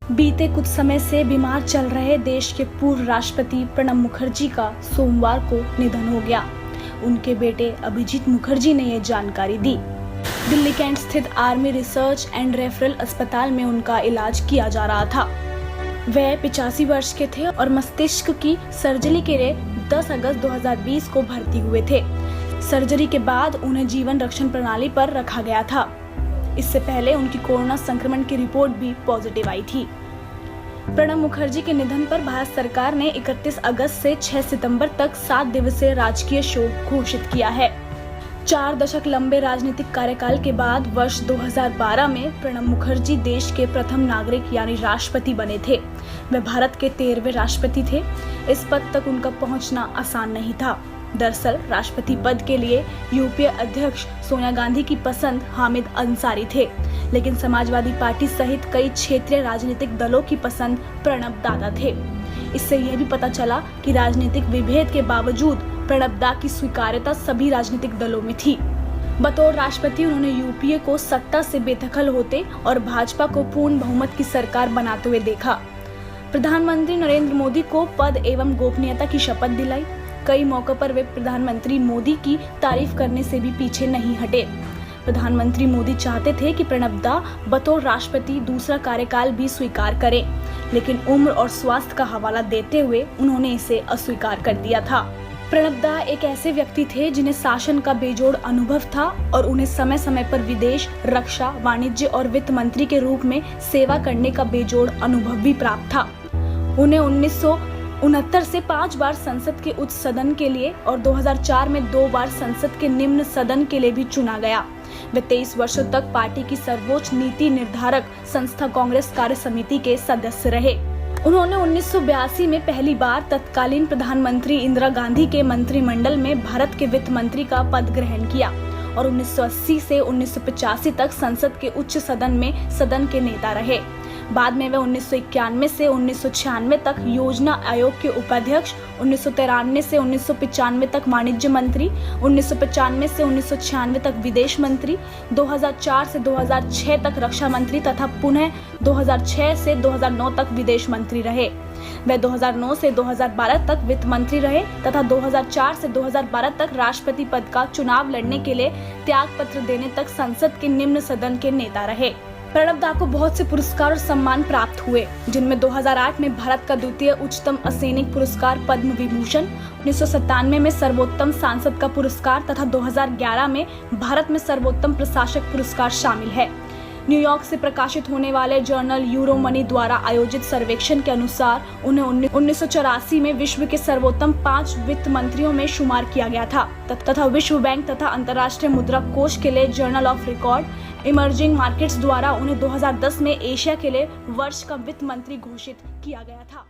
बीते कुछ समय से बीमार चल रहे देश के पूर्व राष्ट्रपति प्रणब मुखर्जी का सोमवार को निधन हो गया। उनके बेटे अभिजीत मुखर्जी ने ये जानकारी दी। दिल्ली कैंट स्थित आर्मी रिसर्च एंड रेफरल अस्पताल में उनका इलाज किया जा रहा था। वह 85 वर्ष के थे और मस्तिष्क की सर्जरी के लिए 10 अगस्त 2020 को भर्ती हुए थे। सर्जरी के बाद उन्हें जीवन रक्षण प्रणाली पर रखा गया था। इससे पहले उनकी कोरोना संक्रमण की रिपोर्ट भी पॉजिटिव आई थी। प्रणब मुखर्जी के निधन पर भारत सरकार ने 31 अगस्त से 6 सितंबर तक 7 दिवसीय राजकीय शोक घोषित किया है। 4 दशक लंबे राजनीतिक कार्यकाल के बाद वर्ष 2012 में प्रणब मुखर्जी देश के प्रथम नागरिक यानी राष्ट्रपति बने थे। वे भारत के 13वें राष्ट्रपति थे। इस पद तक उनका पहुंचना आसान नहीं था। दरअसल राष्ट्रपति पद के लिए यूपीए अध्यक्ष सोनिया गांधी की पसंद हामिद अंसारी थे, लेकिन समाजवादी पार्टी सहित कई क्षेत्रीय राजनीतिक दलों की पसंद प्रणब दादा थे। इससे यह भी पता चला कि राजनीतिक विभेद के बावजूद प्रणब दा की स्वीकार्यता सभी राजनीतिक दलों में थी। बतौर राष्ट्रपति उन्होंने यूपीए को सत्ता से बेदखल होते और भाजपा को पूर्ण बहुमत की सरकार बनाते हुए देखा। प्रधानमंत्री नरेंद्र मोदी को पद एवं गोपनीयता की शपथ दिलाई। कई मौकों पर वे प्रधानमंत्री मोदी की तारीफ करने से भी पीछे नहीं हटे। प्रधानमंत्री मोदी चाहते थे कि प्रणब दा बतौर राष्ट्रपति दूसरा कार्यकाल भी स्वीकार करें, लेकिन उम्र और स्वास्थ्य का हवाला देते हुए उन्होंने इसे अस्वीकार कर दिया था। प्रणब दा एक ऐसे व्यक्ति थे जिन्हें शासन का बेजोड़ अनुभव था और उन्हें समय समय पर विदेश, रक्षा, वाणिज्य और वित्त मंत्री के रूप में सेवा करने का बेजोड़ अनुभव भी प्राप्त था। उन्हें 1969 से 5 बार संसद के उच्च सदन के लिए और 2004 में 2 बार संसद के निम्न सदन के लिए भी चुना गया। वे 23 वर्षों तक पार्टी की सर्वोच्च नीति निर्धारक संस्था कांग्रेस कार्य समिति के सदस्य रहे। उन्होंने 1982 में पहली बार तत्कालीन प्रधानमंत्री इंदिरा गांधी के मंत्रिमंडल में भारत के वित्त मंत्री का पद ग्रहण किया और 1980 से 1985 तक संसद के उच्च सदन में सदन के नेता रहे। बाद में वे 1991 से 1996 तक योजना आयोग के उपाध्यक्ष, 1993 से 1995 तक वाणिज्य मंत्री, 1995 से 1996 तक विदेश मंत्री, 2004 से 2006 तक रक्षा मंत्री तथा पुनः 2006 से 2009 तक विदेश मंत्री रहे। वे 2009 से 2012 तक वित्त मंत्री रहे तथा 2004 से 2012 तक राष्ट्रपति पद का चुनाव लड़ने के लिए त्याग पत्र देने तक संसद के निम्न सदन के नेता रहे। प्रणब दा को बहुत से पुरस्कार और सम्मान प्राप्त हुए, जिनमें 2008 में भारत का द्वितीय उच्चतम असैनिक पुरस्कार पद्म विभूषण, 1997 में सर्वोत्तम सांसद का पुरस्कार तथा 2011 में भारत में सर्वोत्तम प्रशासक पुरस्कार शामिल है। न्यूयॉर्क से प्रकाशित होने वाले जर्नल यूरोमनी द्वारा आयोजित सर्वेक्षण के अनुसार उन्हें 1984 में विश्व के सर्वोत्तम 5 वित्त मंत्रियों में शुमार किया गया था तथा विश्व बैंक तथा अंतर्राष्ट्रीय मुद्रा कोष के लिए journal of record emerging markets द्वारा उन्हें 2010 में एशिया के लिए वर्ष का वित्त मंत्री घोषित किया गया था।